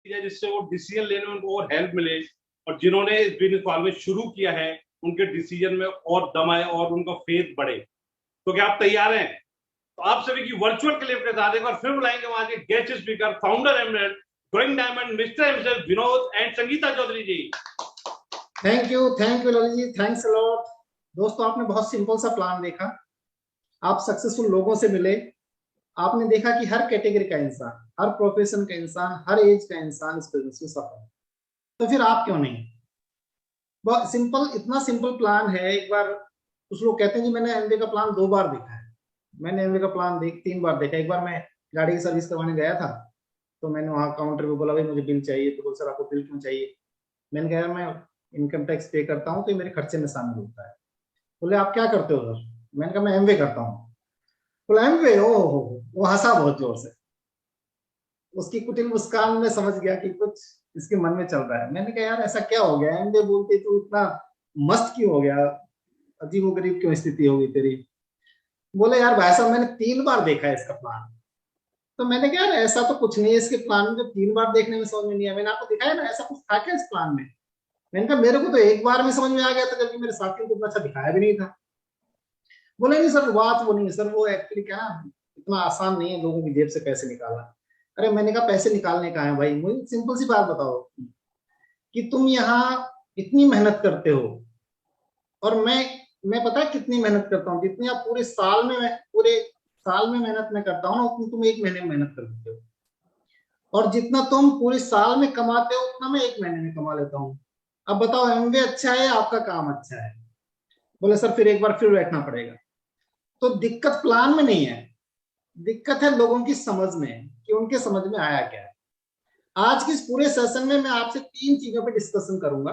जिससे वो डिसीजन लेने में उनको और हेल्प मिले, और जिन्होंने इस बिजनेस प्लान में शुरू किया है उनके डिसीजन में और दम आए और उनका फेथ बढ़े। तो क्या आप तैयार हैं? तो आप सभी की वर्चुअल क्लिप के साथ एक बार फिर बुलाएंगे वहां के guest speaker, founder Emerald, Growing Diamond, mister himself Vinod and Sangeeta Chaudhary ji. Thank you Lalit ji, thanks a lot. दोस्तों, आपने बहुत सिंपल सा प्लान देखा, आप सक्सेसफुल लोगों से मिले, आपने देखा कि हर कैटेगरी का इंसान, हर प्रोफेशन का इंसान, हर एज का इंसान इस बिजनेस में सफल है, तो फिर आप क्यों नहीं? बहुत सिंपल, इतना सिंपल प्लान है। एक बार कुछ लोग कहते हैं कि मैंने एमवे का प्लान 2 बार देखा है। मैंने एमवे का प्लान 3 बार देखा। एक बार मैं गाड़ी की सर्विस करवाने गया था, तो मैंने वहां काउंटर पे बोला भाई मुझे बिल चाहिए, तो बोल सर आपको बिल क्यों चाहिए? मैंने कहा मैं इनकम टैक्स पे करता हूँ तो मेरे खर्चे में शामिल होता है। बोले आप क्या करते हो सर? मैंने कहा मैं एमवे करता हूँ। बोला एमवे, ओ वो हंसा बहुत जोर से। उसकी कुटिल मुस्कान में समझ गया कि कुछ इसके मन में चल रहा है। मैंने कहा यार ऐसा क्या हो गया, एमवे बोलते तो इतना मस्त क्यों हो गया, अजीब गरीब क्यों स्थिति हो गई तेरी? बोले यार भाई साहब मैंने 3 बार देखा है इसका प्लान। तो मैंने कहा यार ऐसा तो कुछ नहीं है इसके प्लान में जो 3 बार देखने में समझ में नहीं आया। मैंने आपको दिखाया ना, ऐसा कुछ था क्या इस प्लान में? मैंने कहा मेरे को तो 1 बार में समझ में आ गया था, जबकि मेरे साथियों को इतना अच्छा दिखाया भी नहीं था। बोले नहीं सर बात वो नहीं है सर, वो एक्चुअली क्या ना, इतना आसान नहीं है लोगों की जेब से पैसे निकालना। अरे मैंने कहा पैसे निकालने का है भाई, मुझे सिंपल सी बात बताओ कि तुम यहाँ इतनी मेहनत करते हो, और मैं पता है कितनी मेहनत करता हूँ? जितनी आप पूरे साल में मेहनत में करता हूँ ना, उतनी तुम 1 महीने में मेहनत कर देते हो। और जितना तुम पूरे साल में कमाते हो उतना मैं 1 महीने में कमा लेता हूँ। अब बताओ एमवे अच्छा है, आपका काम अच्छा है? बोले सर फिर एक बार फिर बैठना पड़ेगा। तो दिक्कत प्लान में नहीं है, दिक्कत है लोगों की समझ में, कि उनके समझ में आया क्या है। आज के इस पूरे सेशन में मैं आपसे 3 चीजों पे डिस्कशन करूंगा।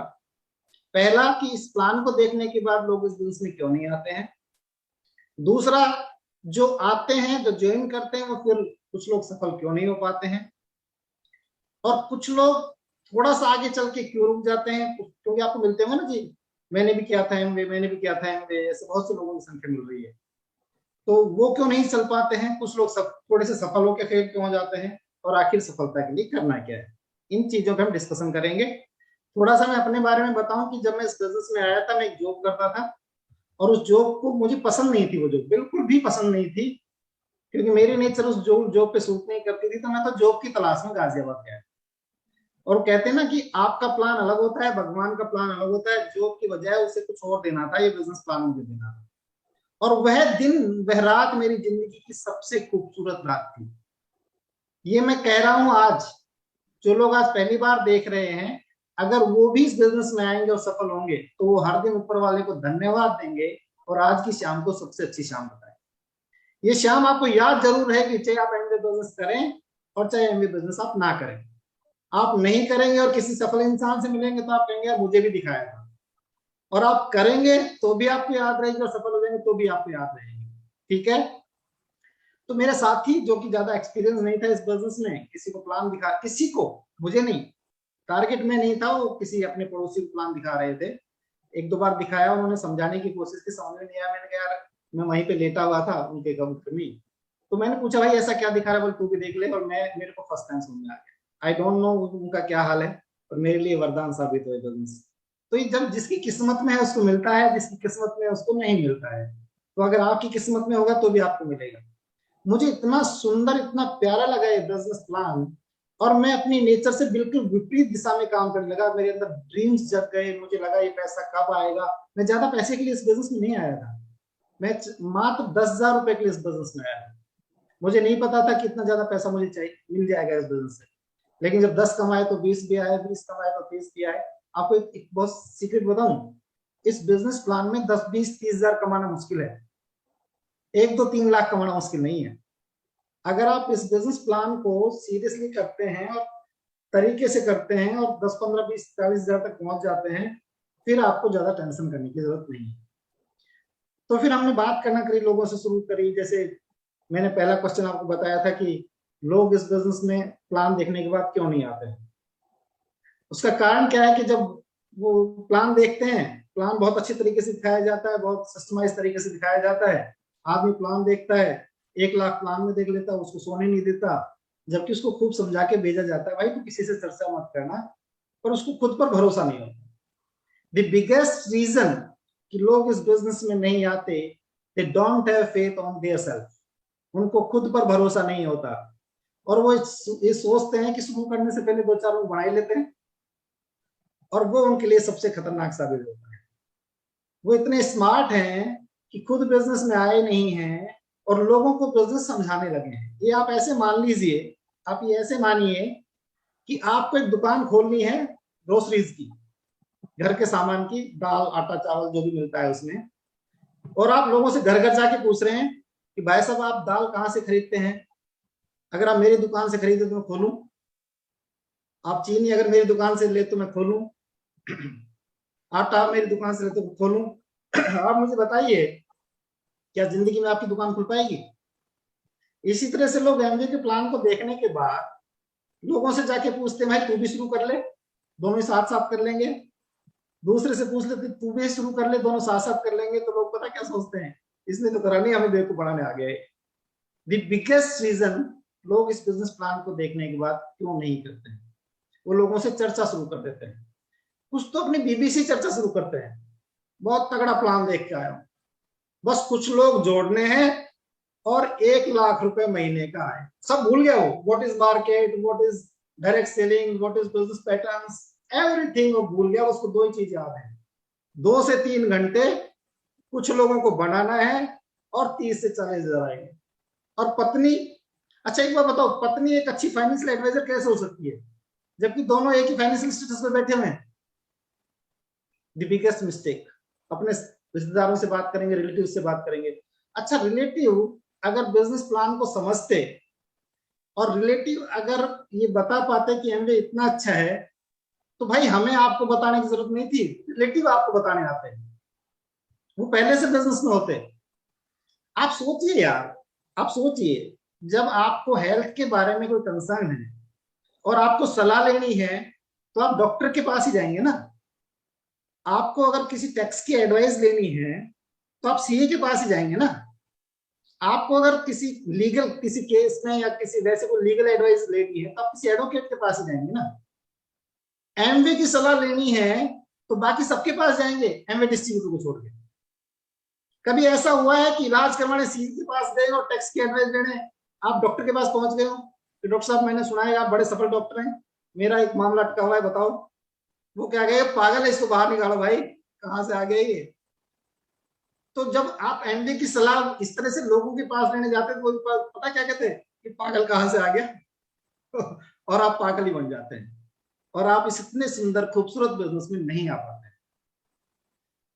पहला कि इस प्लान को देखने के बाद लोग इस बिजनेस में क्यों नहीं आते हैं। दूसरा, जो आते हैं, जो ज्वाइन करते हैं, वो फिर कुछ लोग सफल क्यों नहीं हो पाते हैं। और कुछ लोग थोड़ा सा आगे चल के क्यों रुक जाते हैं, क्योंकि आपको मिलते होंगे ना जी, मैंने भी किया था एमवे, मैंने भी किया था एमवे, ऐसे बहुत से लोगों की संख्या मिल रही है। तो वो क्यों नहीं चल पाते हैं? कुछ लोग थोड़े से सफल होकर फेल क्यों हो जाते हैं, और आखिर सफलता के लिए करना क्या है? इन चीजों पे हम डिस्कशन करेंगे। थोड़ा सा मैं अपने बारे में बताऊं कि जब मैं इस बिजनेस में आया था, मैं एक जॉब करता था, और उस जॉब को मुझे पसंद नहीं थी, वो जॉब बिल्कुल भी पसंद नहीं थी, क्योंकि मेरी नेचर उस जॉब पे सूट नहीं करती थी। तो मैं तो जॉब की तलाश में गाजियाबाद गया। और कहते हैं ना कि आपका प्लान अलग होता है, भगवान का प्लान अलग होता है। जॉब की बजाय उसे कुछ और देना था, ये बिजनेस प्लान मुझे देना था। और वह दिन, वह रात मेरी जिंदगी की सबसे खूबसूरत रात थी। ये मैं कह रहा हूं आज, जो लोग आज पहली बार देख रहे हैं, अगर वो भी इस बिजनेस में आएंगे और सफल होंगे, तो वो हर दिन ऊपर वाले को धन्यवाद देंगे और आज की शाम को सबसे अच्छी शाम बताएं। ये शाम आपको याद जरूर है कि चाहे आप एमबीए बिजनेस करें और चाहे एमबीए बिजनेस आप ना करें, आप नहीं करेंगे और किसी सफल इंसान से मिलेंगे तो आप कहेंगे यार मुझे भी दिखाया था। और आप करेंगे तो भी आपको याद रहेगी, और सफल हो जाएंगे तो भी आपको याद रहेगी। ठीक है? तो मेरे साथी, जो कि ज्यादा एक्सपीरियंस नहीं था इस बिजनेस में, किसी को प्लान दिखा, किसी को, मुझे नहीं, टारगेट में नहीं था, वो किसी अपने पड़ोसी को प्लान दिखा रहे थे। 1-2 बार दिखाया, उन्होंने समझाने की कोशिश की, समझ में नहीं आया। मैंने कहा यार, मैं वहीं पे लेटा हुआ था उनके काउंटर में, तो मैंने पूछा भाई ऐसा क्या दिखा रहा है? बोले तू भी देख ले। और मेरे को फर्स्ट टाइम समझ में आ गया। आई डोंट नो उनका क्या हाल है, और मेरे लिए वरदान साबित हुए बिजनेस। तो ये जब जिसकी किस्मत में है उसको मिलता है, जिसकी किस्मत में है उसको नहीं मिलता है। तो अगर आपकी किस्मत में होगा तो भी आपको मिलेगा। मुझे इतना सुंदर, इतना प्यारा लगा ये बिजनेस प्लान, और मैं अपनी नेचर से बिल्कुल विपरीत दिशा में काम करने लगा। मेरे अंदर ड्रीम्स जग गए, मुझे लगा ये पैसा कब आएगा। मैं ज्यादा पैसे के लिए इस बिजनेस में नहीं आया था, मैं मात्र 10,000 रुपए के लिए इस बिजनेस में आया था। मुझे नहीं पता था कि इतना ज्यादा पैसा मुझे चाहिए मिल जाएगा इस बिजनेस से। लेकिन जब 10 कमाए तो 20 भी आए, 20 कमाए तो 30 भी आए। आपको एक बहुत सीक्रेट बताऊं, इस बिजनेस प्लान में 10, 20, 30 हजार कमाना मुश्किल है, 1, 2, 3 लाख कमाना मुश्किल नहीं है। अगर आप इस बिजनेस प्लान को सीरियसली करते हैं और तरीके से करते हैं और 10, 15, 20, 40 हजार तक पहुंच जाते हैं, फिर आपको ज्यादा टेंशन करने की जरूरत नहीं है। तो फिर हमने बात करना करी, लोगों से शुरू करी। जैसे मैंने पहला क्वेश्चन आपको बताया था कि लोग इस बिजनेस में प्लान देखने के बाद क्यों नहीं आते हैं। उसका कारण क्या है कि जब वो प्लान देखते हैं, प्लान बहुत अच्छी तरीके से दिखाया जाता है, बहुत सिस्टमाइज तरीके से दिखाया जाता है। आदमी प्लान देखता है, 1 लाख प्लान में देख लेता है, उसको सोने नहीं देता, जबकि उसको खूब समझा के भेजा जाता है, भाई तू किसी से चर्चा मत करना, पर उसको खुद पर भरोसा नहीं होता। द बिगेस्ट रीजन कि लोग इस बिजनेस में नहीं आते, they don't have faith on their self, उनको खुद पर भरोसा नहीं होता, और वो ये सोचते हैं कि शुरू करने से पहले 2-4 लोग बढ़ा ही लेते हैं, और वो उनके लिए सबसे खतरनाक साबित होता है। वो इतने स्मार्ट हैं कि खुद बिजनेस में आए नहीं हैं और लोगों को बिजनेस समझाने लगे हैं। ये आप ऐसे मान लीजिए, आप ये ऐसे मानिए कि आपको एक दुकान खोलनी है ग्रोसरीज की, घर के सामान की, दाल आटा चावल जो भी मिलता है उसमें, और आप लोगों से घर घर जाके पूछ रहे हैं कि भाई साहब आप दाल कहाँ से खरीदते हैं, अगर आप मेरी दुकान से खरीदे तो मैं खोलूं, आप चीनी अगर मेरी दुकान से ले तो मैं खोलूं, आटा मेरी दुकान से ले तो खोलूं। आप मुझे बताइए क्या जिंदगी में आपकी दुकान खुल पाएगी? इसी तरह से लोग एमवे के प्लान को देखने के बाद लोगों से जाके पूछते हैं भाई तू भी शुरू कर ले, दोनों साथ साथ कर लेंगे। दूसरे से पूछ लेते तू भी शुरू कर ले, दोनों साथ साथ कर लेंगे। तो लोग पता क्या सोचते हैं, इसने तो करा नहीं, हमें बेवकूफ बनाने आ गए। द बिगेस्ट रीजन लोग इस बिजनेस प्लान को देखने के बाद क्यों नहीं करते हैं, वो लोगों से चर्चा शुरू कर देते हैं। कुछ तो अपनी बीबीसी चर्चा शुरू करते हैं, बहुत तगड़ा प्लान देख के आया हूं, बस कुछ लोग जोड़ने हैं और 1 लाख रुपए महीने का है, सब भूल गया वो, what is market, what is direct selling, what is business patterns, everything वो भूल गया। उसको 2 ही चीज याद है, 2 से 3 घंटे कुछ लोगों को बनाना है और 30 से 40 हजार आएंगे। और पत्नी, अच्छा एक बार बताओ, पत्नी एक अच्छी फाइनेंशियल एडवाइजर कैसे हो सकती है जबकि दोनों एक ही फाइनेंशियल स्टेटस पे बैठे हुए हैं? The biggest mistake. अपने रिश्तेदारों से बात करेंगे, रिलेटिव से बात करेंगे। अच्छा रिलेटिव अगर बिजनेस प्लान को समझते और रिलेटिव अगर ये बता पाते कि एमवे इतना अच्छा है, तो भाई हमें आपको बताने की जरूरत नहीं थी, रिलेटिव आपको बताने आते हैं, वो पहले से बिजनेस में होते। आप सोचिए यार, आप सोचिए, जब आपको हेल्थ के बारे में कोई कंसर्न है और आपको सलाह लेनी है तो आप डॉक्टर के पास ही जाएंगे ना। आपको अगर किसी टैक्स की एडवाइस लेनी है तो आप सीए के पास ही जाएंगे ना। आपको अगर किसी लीगल किसी केस में या किसी वैसे कोई लीगल एडवाइस लेनी है तो आप किसी एडवोकेट के पास ही जाएंगे ना। एमवे की सलाह लेनी है तो बाकी सबके पास जाएंगे, एमवे डिस्ट्रीब्यूटर को छोड़ के। कभी ऐसा हुआ है कि इलाज करवाने सीए के पास गए और टैक्स की एडवाइस लेने आप डॉक्टर के पास पहुंच गए हो कि डॉक्टर साहब मैंने सुना है आप बड़े सफल डॉक्टर हैं, मेरा एक मामला अटका हुआ है, बताओ। वो क्या गए, पागल है, इसको बाहर निकालो भाई, कहां से आ गए ये। तो जब आप एमडी की सलाह इस तरह से लोगों के पास लेने जाते हैं तो पता क्या कहते हैं कि पागल कहां से आ गया और आप पागल ही बन जाते हैं और आप इस इतने सुंदर खूबसूरत बिजनेस में नहीं आ पाते।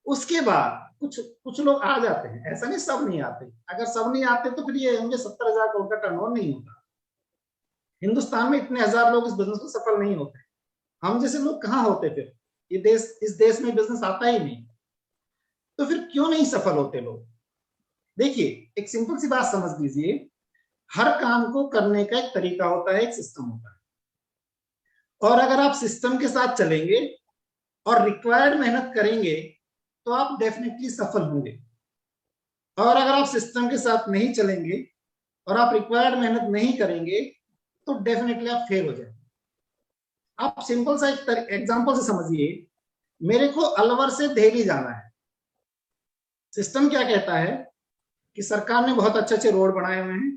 उसके बाद कुछ लोग आ जाते हैं, ऐसा नहीं सब नहीं आते। अगर सब नहीं आते तो फिर ये होंगे 70,000 करोड़ का टर्नओवर नहीं होता। हिंदुस्तान में इतने हजार लोग इस बिजनेस में सफल नहीं होते, हम जैसे लोग कहाँ होते फिर? ये देश, इस देश में बिजनेस आता ही नहीं, तो फिर क्यों नहीं सफल होते लोग? देखिए एक सिंपल सी बात समझ लीजिए, हर काम को करने का एक तरीका होता है, एक सिस्टम होता है, और अगर आप सिस्टम के साथ चलेंगे और रिक्वायर्ड मेहनत करेंगे तो आप डेफिनेटली सफल होंगे। और अगर आप सिस्टम के साथ नहीं चलेंगे और आप रिक्वायर्ड मेहनत नहीं करेंगे तो डेफिनेटली आप फेल हो जाएंगे। आप सिंपल सा एक एग्जांपल से समझिए, मेरे को अलवर से दिल्ली जाना है। सिस्टम क्या कहता है कि सरकार ने बहुत अच्छे अच्छे रोड बनाए हुए हैं,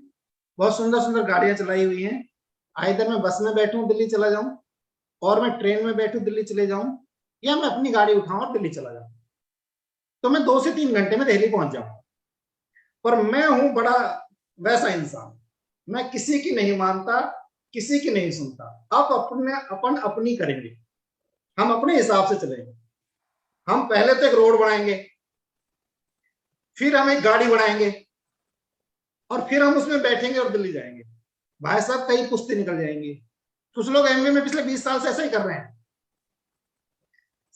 बहुत सुंदर सुंदर गाड़ियां चलाई हुई हैं, आइदर मैं बस में बैठूं दिल्ली चला जाऊं, और मैं ट्रेन में बैठूं दिल्ली चले जाऊं, या मैं अपनी गाड़ी उठाऊं और दिल्ली चला जाऊं, तो मैं 2 से 3 घंटे में दिल्ली पहुंच जाऊं। पर मैं हूं बड़ा वैसा इंसान, मैं किसी की नहीं मानता, किसी की नहीं सुनता। आप अपनी करेंगे, हम अपने हिसाब से चलेंगे। हम पहले तो एक रोड बनाएंगे, फिर हम एक गाड़ी बनाएंगे, और फिर हम उसमें बैठेंगे और दिल्ली जाएंगे। भाई साहब कई पुश्ते निकल जाएंगी। कुछ लोग एमवे में पिछले 20 साल से ऐसा ही कर रहे हैं।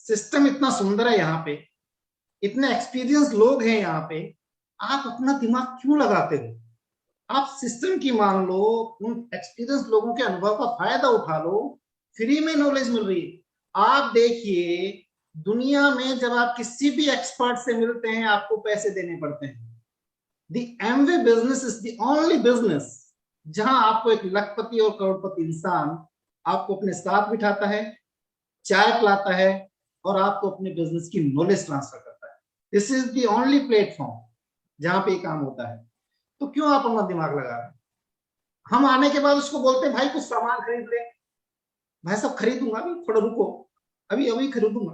सिस्टम इतना सुंदर है यहाँ पे, इतने एक्सपीरियंस लोग हैं यहाँ पे, आप अपना दिमाग क्यों लगाते हो? आप सिस्टम की मान लो, उन एक्सपीरियंस लोगों के अनुभव का फायदा उठा लो, फ्री में नॉलेज मिल रही है। आप देखिए दुनिया में जब आप किसी भी एक्सपर्ट से मिलते हैं आपको पैसे देने पड़ते हैं। The Amway business is the only business जहां आपको एक लखपति और करोड़पति इंसान आपको अपने साथ बिठाता है, चाय पिलाता है और आपको अपने बिजनेस की नॉलेज ट्रांसफर करता है। This is the only platform जहां पे ये काम होता है। तो क्यों आप अपना दिमाग लगा रहे हैं? हम आने के बाद उसको बोलते हैं भाई कुछ सामान खरीद ले। भाई साहब खरीदूंगा, अभी थोड़ा रुको, अभी अभी खरीदूंगा,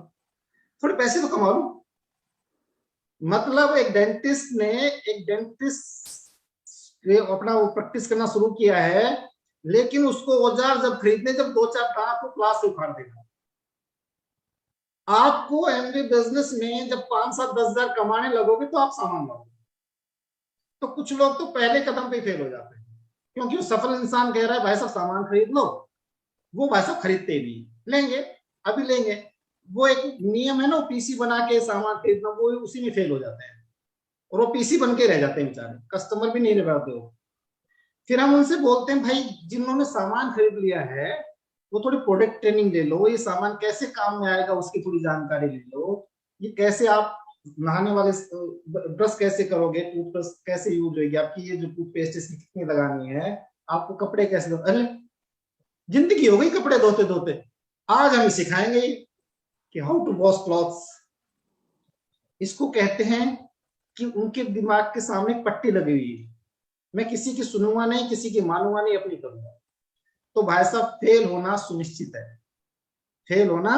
थोड़े पैसे तो कमा लूं। मतलब एक डेंटिस्ट ने अपना वो प्रैक्टिस करना शुरू किया है, लेकिन उसको औजार जब खरीदने, जब दो चार दांत तो क्लास से उखाड़ देगा। आपको एमबी बिजनेस में जब 5-7-10 हजार कमाने लगोगे तो आप सामान लाओगे। तो कुछ लोग तो पहले कदम पे फेल हो जाते हैं, क्योंकि वो सफल इंसान कह रहा है भाई साहब सामान खरीद लो, वो भाई साहब खरीदते भी लेंगे, अभी लेंगे। वो एक नियम है ना, पीसी बना के सामान खरीदना, वो उसी में फेल हो जाते हैं और वो पीसी बन के रह जाते हैं बेचारे, कस्टमर भी नहीं रह पाते हो। फिर हम उनसे बोलते हैं भाई जिन्होंने सामान खरीद लिया है वो थोड़ी प्रोडक्ट ट्रेनिंग ले लो, ये सामान कैसे काम में आएगा उसकी थोड़ी जानकारी ले लो, ये कैसे आप नहाने वाले ब्रश कैसे करोगे, टूथब्रश कैसे यूज होगी आपकी, ये जो टूथपेस्ट इसकी कितनी लगानी है, आपको कपड़े कैसे धो, अरे जिंदगी हो गई कपड़े धोते धोते। आज हम सिखाएंगे कि हाउ टू वॉश क्लॉथ्स। इसको कहते हैं कि उनके दिमाग के सामने पट्टी लगी हुई है, मैं किसी की सुनूंगा नहीं, किसी की मानूंगा नहीं, अपनी करूंगा। तो भाई साहब फेल होना सुनिश्चित है, फेल होना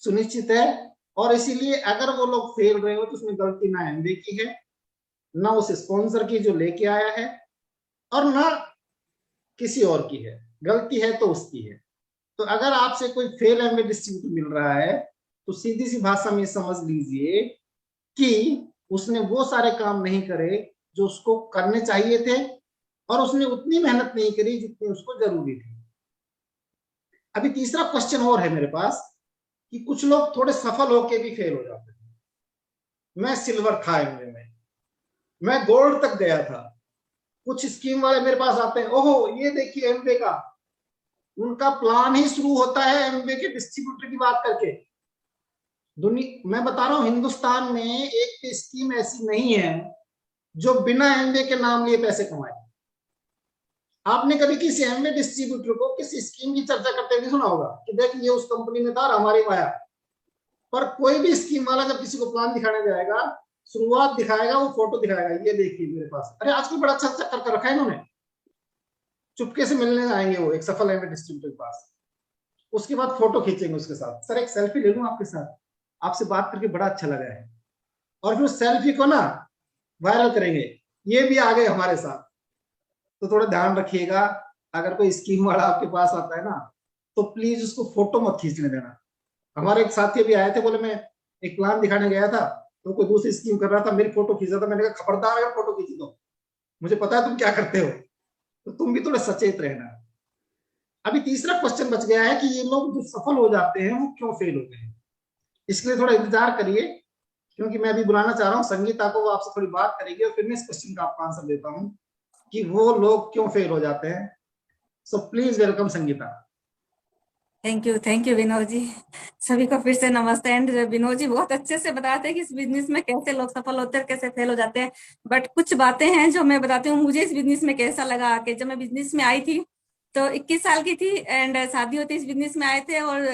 सुनिश्चित है। और इसीलिए अगर वो लोग फेल रहे हो तो उसमें गलती ना एमबी की है, ना उस स्पॉन्सर की जो लेके आया है, और ना किसी और की है। गलती है तो उसकी है। तो अगर आपसे कोई फेल एमबी डिस्ट्रीब्यूटर मिल रहा है तो सीधी सी भाषा में समझ लीजिए कि उसने वो सारे काम नहीं करे जो उसको करने चाहिए थे, और उसने उतनी मेहनत नहीं करी जितनी उसको जरूरी थी। अभी तीसरा क्वेश्चन और है मेरे पास कि कुछ लोग थोड़े सफल होके भी फेल हो जाते हैं। मैं सिल्वर था एमवे में, मैं गोल्ड तक गया था। कुछ स्कीम वाले मेरे पास आते हैं, ओहो ये देखिए एमवे का, उनका प्लान ही शुरू होता है एमवे के डिस्ट्रीब्यूटर की बात करके। दुनिया मैं बता रहा हूं, हिंदुस्तान में एक स्कीम ऐसी नहीं है जो बिना एमवे के नाम लिए पैसे कमाए। आपने कभी किसी एमवे डिस्ट्रीब्यूटर को किसी स्कीम की चर्चा करते हुए सुना होगा कि देख ये उस कंपनी में था और हमारे में आया। पर कोई भी स्कीम वाला जब किसी को प्लान दिखाने जाएगा, शुरुआत दिखाएगा, वो फोटो दिखाएगा, ये देखिए मेरे पास, अरे आजकल बड़ा अच्छा चक्कर कर रखा है इन्होंने। चुपके से मिलने आएंगे वो एक सफल एमवे डिस्ट्रीब्यूटर के पास, उसके बाद फोटो खींचेंगे उसके साथ, सर एक सेल्फी ले लूं आपके साथ, आपसे बात करके बड़ा अच्छा लगा है। और फिर सेल्फी को ना वायरल करेंगे, ये भी आ गए हमारे साथ। तो थोड़ा ध्यान रखिएगा, अगर कोई स्कीम वाला आपके पास आता है ना तो प्लीज उसको फोटो मत खींचने देना। हमारे एक साथी भी आए थे, बोले मैं एक प्लान दिखाने गया था तो कोई दूसरी स्कीम कर रहा था, मेरी फोटो खींचा था, मैंने कहा खबरदार अगर फोटो खींची तो मुझे पता है तुम क्या करते हो, तो तुम भी थोड़ा सचेत रहना। अभी तीसरा क्वेश्चन बच गया है कि ये लोग जो सफल हो जाते हैं वो क्यों फेल होते हैं। इसके लिए थोड़ा इंतजार करिए, क्योंकि मैं अभी बुलाना चाह रहा हूँ संगीता को, वो आपसे थोड़ी बात करेगी और फिर मैं इस क्वेश्चन का आपको आंसर देता हूँ कि वो लोग क्यों फेल हो जाते हैं। So please welcome Sangeeta. Thank you Vinod ji. सभी को फिर से नमस्ते। एंड विनोद जी बहुत अच्छे से बताते हैं कि इस बिजनेस में कैसे लोग सफल होते हैं, कैसे फेल हो जाते हैं। बट कुछ बातें हैं जो मैं बताती हूँ, मुझे इस बिजनेस में कैसा लगा। कि जब मैं बिजनेस में आई थी तो 21 साल की थी, एंड शादी होती इस बिजनेस में आए थे। और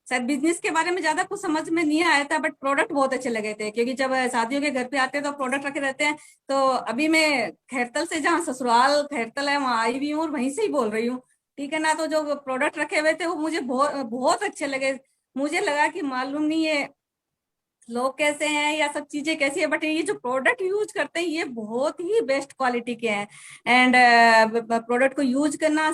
शायद बिजनेस के बारे में ज्यादा कुछ समझ में नहीं आया था, बट प्रोडक्ट बहुत अच्छे लगे थे। क्योंकि जब शादियों के घर पे आते हैं तो प्रोडक्ट रखे रहते हैं। तो अभी मैं खैरतल से, जहाँ ससुराल खैरतल है, वहां आई हुई हूँ और वहीं से ही बोल रही हूँ। ठीक है ना। तो जो प्रोडक्ट रखे हुए थे वो मुझे बहुत बहुत अच्छे लगे। मुझे लगा कि मालूम नहीं है लोग कैसे हैं या सब चीजें कैसी है, बट ये जो प्रोडक्ट यूज करते हैं ये बहुत ही बेस्ट क्वालिटी के हैं। एंड प्रोडक्ट को यूज करना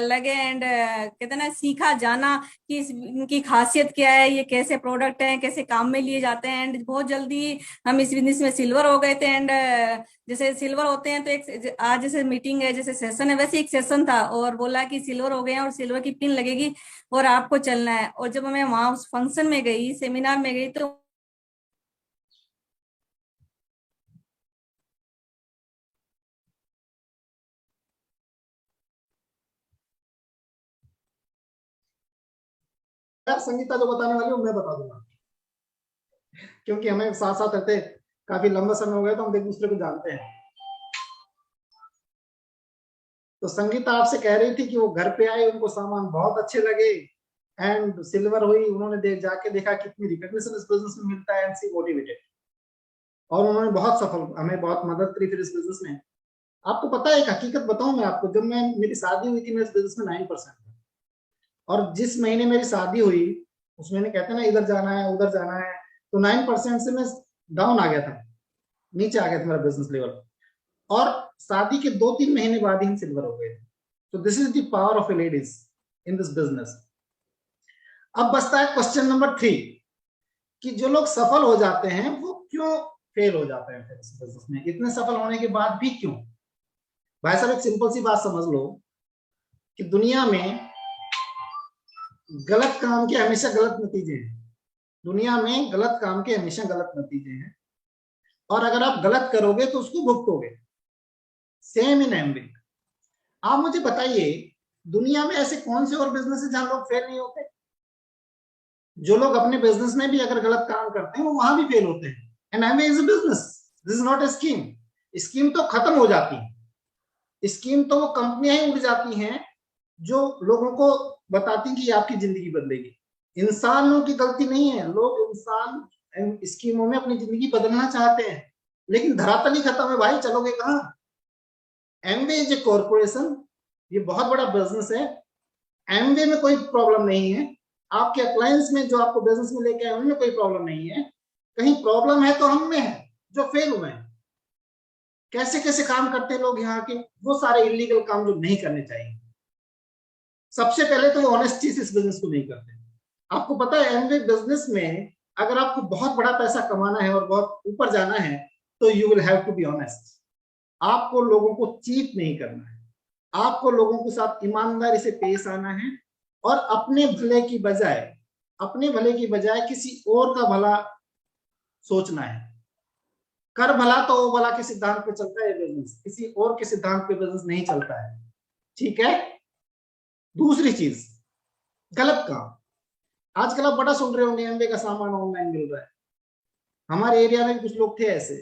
लगे, एंड कहते हैं ना, सीखा जाना कि इनकी खासियत क्या है, ये कैसे प्रोडक्ट हैं, कैसे काम में लिए जाते हैं। एंड बहुत जल्दी हम इस बिजनेस में सिल्वर हो गए थे। एंड जैसे सिल्वर होते हैं तो एक आज जैसे मीटिंग है, जैसे सेशन है, वैसे एक सेशन था और बोला कि सिल्वर हो गए हैं और सिल्वर की पिन लगेगी और आपको चलना है। और जब मैं वहां उस फंक्शन में गई, सेमिनार में गई, तो यार संगीता जो बताने वाली हूँ मैं बता दूंगा, क्योंकि हमें साथ साथ रहते काफी लंबा समय हो गया तो हम एक दूसरे को जानते हैं। तो संगीता आपसे कह रही थी कि वो घर पे आए, उनको सामान बहुत अच्छे लगे एंड सिल्वर हुई, उन्होंने जाके देखा कितनी रिकॉग्निशन इस बिजनेस में मिलता है एंड सी मोटिवेटेड, और उन्होंने बहुत सफल, हमें बहुत मदद करी फिर इस बिजनेस में। आपको पता है एक हकीकत बताऊं मैं आपको, जब मेरी शादी हुई थी मैं इस बिजनेस में 9% था, और जिस महीने मेरी शादी हुई उस महीने कहते हैं ना इधर जाना है उधर जाना है, तो 9% से मैं डाउन आ गया था, नीचे आ गया था मेरा बिजनेस लेवल, और शादी के 2-3 महीने बाद ही सिल्वर हो गए। तो this is the power of A ladies in this business. अब बचता है क्वेश्चन नंबर 3 कि जो लोग सफल हो जाते हैं वो क्यों फेल हो जाते हैं फिर इस बिजनेस में, इतने सफल होने के बाद भी क्यों? भाई साहब एक सिंपल सी बात समझ लो कि दुनिया में गलत काम के हमेशा गलत नतीजे हैं, दुनिया में गलत काम के हमेशा गलत नतीजे हैं, और अगर आप गलत करोगे तो उसको भुगतोगे। Same in MB. आप मुझे बताइए दुनिया में ऐसे कौन से और बिजनेस है जहां लोग फेल नहीं होते? जो लोग अपने बिजनेस में भी अगर गलत काम करते हैं वो वहां भी फेल होते हैं। And MB is a business, this is not a scheme. Scheme तो खत्म हो जाती है, स्कीम तो वो कंपनियां ही उड़ जाती हैं जो लोगों को बताती कि आपकी जिंदगी बदलेगी। इंसानों की गलती नहीं है, लोग इंसान स्कीमों में अपनी जिंदगी बदलना चाहते हैं, लेकिन धरातल ही खत्म है भाई, चलोगे कहां? एमवे इज ए कॉर्पोरेशन, ये बहुत बड़ा बिजनेस है, एमवे में कोई प्रॉब्लम नहीं है, आपके अप्लायंस में जो आपको बिजनेस में लेके आए उनमें कोई प्रॉब्लम नहीं है, कहीं प्रॉब्लम है तो हम में है जो फेल हुए हैं। कैसे कैसे काम करते हैं लोग यहाँ के, वो सारे इलीगल काम जो नहीं करने चाहिए। सबसे पहले तो वो ऑनेस्टी से इस बिजनेस को नहीं करते। आपको पता है एमवे बिजनेस में अगर आपको बहुत बड़ा पैसा कमाना है और बहुत ऊपर जाना है तो you will have to be honest. आपको लोगों को चीट नहीं करना है, आपको लोगों के साथ ईमानदारी से पेश आना है, और अपने भले की बजाय किसी और का भला सोचना है। कर भला तो वो भला के सिद्धांत पे चलता है बिजनेस, किसी और के सिद्धांत पे बिजनेस नहीं चलता है, ठीक है? दूसरी चीज, गलत काम। आजकल आप बड़ा सुन रहे होंगे एमवे का सामान ऑनलाइन मिल रहा है। हमारे एरिया में कुछ लोग थे ऐसे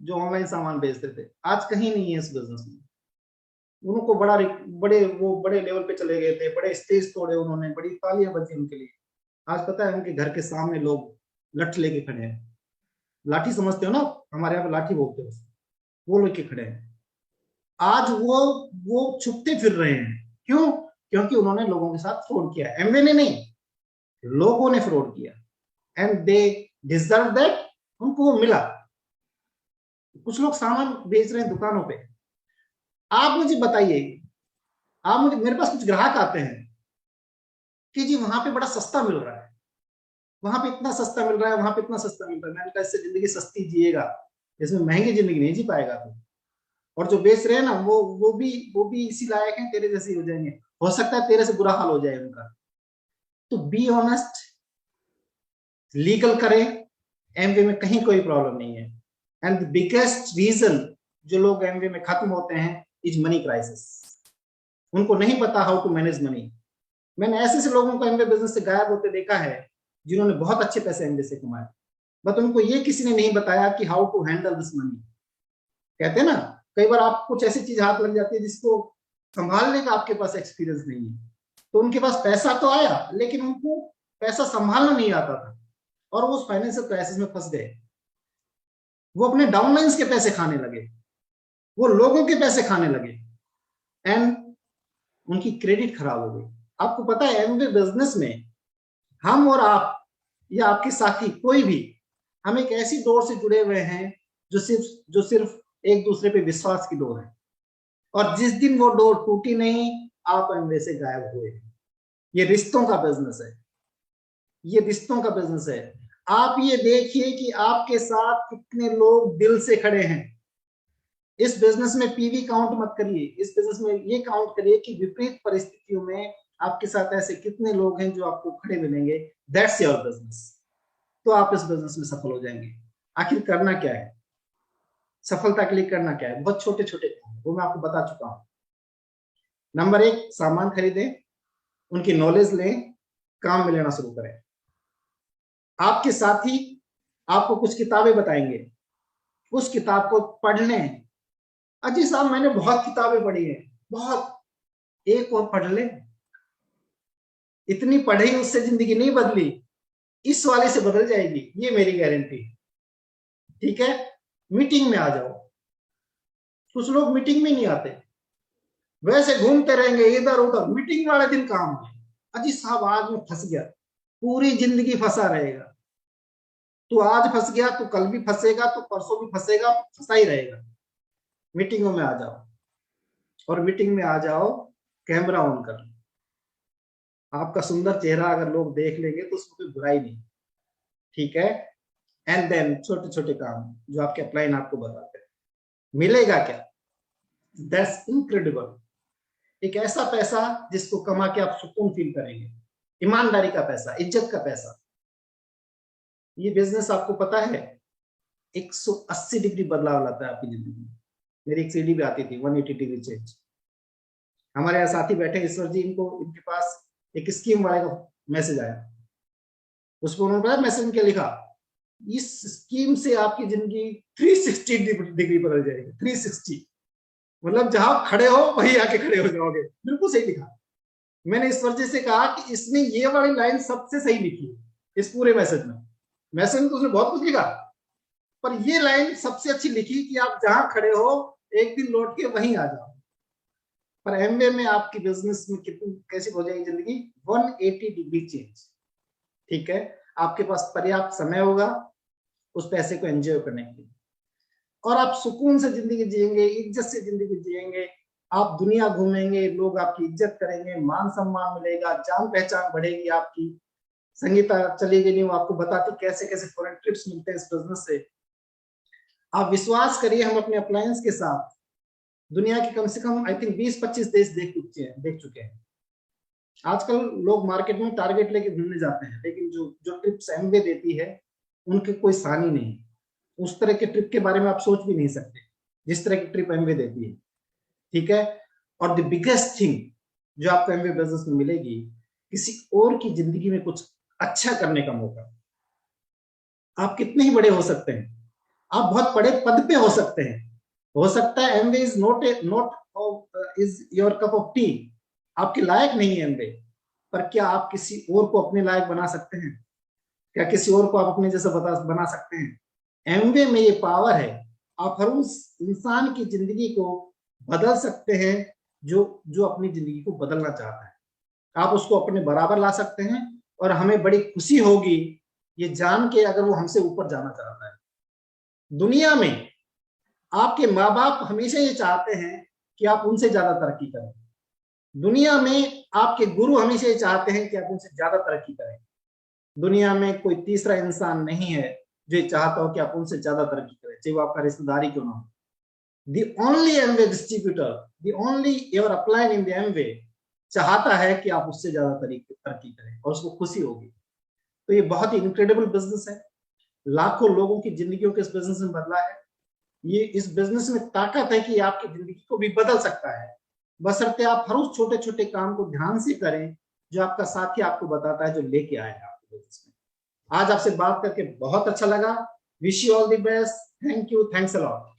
जो ऑनलाइन सामान बेचते थे, आज कहीं नहीं है इस बिजनेस में। उनको बड़े लेवल पे चले गए थे, बड़े स्टेज तोड़े उन्होंने, बड़ी तालियां बजी उनके लिए। आज पता है उनके घर के सामने लोग लठ लेके खड़े हैं, लाठी समझते हो ना, हमारे यहाँ पे लाठी बोलते हो, वो लेके खड़े हैं। आज वो छुपते फिर रहे हैं, क्यों? क्योंकि उन्होंने लोगों के साथ फ्रॉड किया। एमवे ने नहीं, लोगों ने फ्रॉड किया, एंड दे डिजर्व दैट, उनको वो मिला। कुछ लोग सामान बेच रहे हैं दुकानों पे। आप मुझे बताइए, मेरे पास कुछ ग्राहक आते हैं कि जी वहां पे बड़ा सस्ता मिल रहा है, वहां पे इतना सस्ता मिल रहा है, वहां पे इतना सस्ता मिल रहा है। मैंने कहा इससे जिंदगी सस्ती जिएगा, इसमें महंगी जिंदगी नहीं जी पाएगा तू। और जो बेच रहे हैं ना वो भी इसी लायक हैं, तेरे जैसे हो जाएंगे, हो सकता है तेरे से बुरा हाल हो जाए उनका। तो बी ऑनेस्ट, लीगल करें, एमवे में कहीं कोई प्रॉब्लम नहीं है। एंड द बिगेस्ट रीजन जो लोग एमवे में खत्म होते हैं इज मनी क्राइसिस। उनको नहीं पता हाउ टू मैनेज मनी। मैंने ऐसे लोगों को एमवे बिजनेस से गायब होते देखा है जिन्होंने बहुत अच्छे पैसे एमवे से कमाए, बट उनको ये किसी ने नहीं बताया कि how to handle this money. कहते हैं ना कई बार आप कुछ ऐसी चीज हाथ लग जाती है जिसको संभालने का आपके पास एक्सपीरियंस नहीं है, तो उनके पास पैसा तो आया लेकिन उनको पैसा संभालना नहीं आता था, और वो उस फाइनेंशियल क्राइसिस में फंस गए। वो अपने डाउनलाइंस के पैसे खाने लगे, वो लोगों के पैसे खाने लगे, एंड उनकी क्रेडिट खराब हो गई। आपको पता है एमवे बिजनेस में हम और आप या आपके साथी कोई भी, हम एक ऐसी डोर से जुड़े हुए हैं जो सिर्फ एक दूसरे पे विश्वास की डोर है, और जिस दिन वो डोर टूटी नहीं आप एमवे से गायब हुए। ये रिश्तों का बिजनेस है, ये रिश्तों का बिजनेस है। आप ये देखिए कि आपके साथ कितने लोग दिल से खड़े हैं। इस बिजनेस में पीवी काउंट मत करिए, इस बिजनेस में ये काउंट करिए कि विपरीत परिस्थितियों में आपके साथ ऐसे कितने लोग हैं जो आपको खड़े मिलेंगे। That's your business. तो आप इस बिजनेस में सफल हो जाएंगे। आखिर करना क्या है, सफलता के लिए करना क्या है? बहुत छोटे छोटे काम, वो मैं आपको बता चुका हूं। नंबर 1, सामान खरीदें, उनकी नॉलेज लें, काम में लेना शुरू करें। आपके साथी आपको कुछ किताबें बताएंगे, उस किताब को पढ़ लें। अजी साहब मैंने बहुत किताबें पढ़ी हैं, बहुत, एक और पढ़ ले, इतनी पढ़ी उससे जिंदगी नहीं बदली, इस वाले से बदल जाएगी, ये मेरी गारंटी। ठीक है, मीटिंग में आ जाओ। कुछ लोग मीटिंग में नहीं आते, वैसे घूमते रहेंगे इधर उधर, मीटिंग वाले दिन काम है, अजी साहब आज मैं फंस गया, पूरी जिंदगी फंसा रहेगा। तू आज फंस गया, तू कल भी फंसेगा, तू परसों भी फंसेगा, फंसा ही रहेगा। मीटिंगों में आ जाओ, और मीटिंग में आ जाओ, कैमरा ऑन कर लो। आपका सुंदर चेहरा अगर लोग देख लेंगे तो उसमें कोई बुराई नहीं, ठीक है। एंड देन छोटे छोटे काम जो आपके अपलाइन आपको बताते हैं, मिलेगा क्या? That's incredible. एक ऐसा पैसा जिसको कमा के आप सुकून फील करेंगे, ईमानदारी का पैसा, इज्जत का पैसा। ये बिजनेस आपको पता है 180 डिग्री बदलाव लाता है आपकी जिंदगी में। मेरी एक सीडी भी आती थी 180 डिग्री चेंज। हमारे यहाँ साथी बैठे ईश्वर जी, इनके पास एक स्कीम वाले का मैसेज आया, उसको उन्होंने पता मैसेज में क्या लिखा, इस स्कीम से आपकी जिंदगी 360 डिग्री बदल जाएगी। 360 मतलब जहां खड़े हो वहीं आके खड़े हो जाओगे। बिल्कुल सही लिखा। मैंने ईश्वर जी से कहा कि इसने ये वाली लाइन सबसे सही लिखी है इस पूरे मैसेज में। मैसेज में तो उसने बहुत कुछ लिखा, पर ये लाइन सबसे अच्छी लिखी कि आप जहां खड़े हो एक दिन लौट के वहीं आ जाओ। पर एमवे में आपकी बिजनेस में कितनी कैसी हो जाएगी जिंदगी? 180 डिग्री चेंज। ठीक है, आपके पास पर्याप्त समय होगा उस पैसे को एंजॉय करने के लिए, और आप सुकून से जिंदगी जिएंगे, इज्जत से जिंदगी जिएंगे। आप दुनिया घूमेंगे, लोग आपकी इज्जत करेंगे, मान सम्मान मिलेगा, जान पहचान बढ़ेगी आपकी। संगीता चली गई नहीं, वो आपको बताती कैसे कैसे फॉरेन ट्रिप्स मिलते हैं इस बिजनेस से। आप विश्वास करिए, हम अपने अप्लायंस के साथ दुनिया के कम से कम आई थिंक 20-25 देश देख चुके हैं। आजकल लोग मार्केट में टारगेट लेके घूमने जाते हैं, लेकिन जो ट्रिप्स एमवे देती है उनके कोई सानी नहीं। उस तरह के ट्रिप के बारे में आप सोच भी नहीं सकते जिस तरह की ट्रिप एमवे देती है। ठीक है, और द बिगेस्ट थिंग जो आपको एमवे बिजनेस में मिलेगी, किसी और की जिंदगी में कुछ अच्छा करने का मौका। आप कितने ही बड़े हो सकते हैं, आप बहुत बड़े पद पे हो सकते हैं। हो सकता है Amway is not is your cup of T, आपके लायक नहीं है एमवे, पर क्या आप किसी और को अपने लायक बना सकते हैं? क्या किसी और को आप अपने जैसा बना सकते हैं? एमवे में ये पावर है, आप हर उस इंसान की जिंदगी को बदल सकते हैं जो अपनी जिंदगी को बदलना चाहता है। आप उसको अपने बराबर ला सकते हैं, और हमें बड़ी खुशी होगी ये जान के अगर वो हमसे ऊपर जाना चाहता है। दुनिया में आपके माँ बाप हमेशा ये चाहते हैं कि आप उनसे ज्यादा तरक्की करें। दुनिया में आपके गुरु हमेशा ये चाहते हैं कि आप उनसे ज्यादा तरक्की करें। दुनिया में कोई तीसरा इंसान नहीं है जो चाहता हो कि आप उनसे ज्यादा तरक्की करें, चाहे वो आपका रिश्तेदारी क्यों ना हो। The only Amway distributor, the only your upline in the Amway चाहता है कि आप उससे ज्यादा तरक्की करें, और उसको खुशी होगी। तो ये बहुत ही इनक्रेडिबल बिजनेस है, लाखों लोगों की जिंदगियों के इस बिजनेस में बदला है। ये इस बिजनेस में ताकत है कि आपकी जिंदगी को भी बदल सकता है, बशर्ते आप हर उस छोटे छोटे काम को ध्यान से करें जो आपका साथी आपको बताता है, जो लेके आया है आपके बिजनेस में। आज आपसे बात करके बहुत अच्छा लगा। Wish you all the best. Thank you, thanks a lot.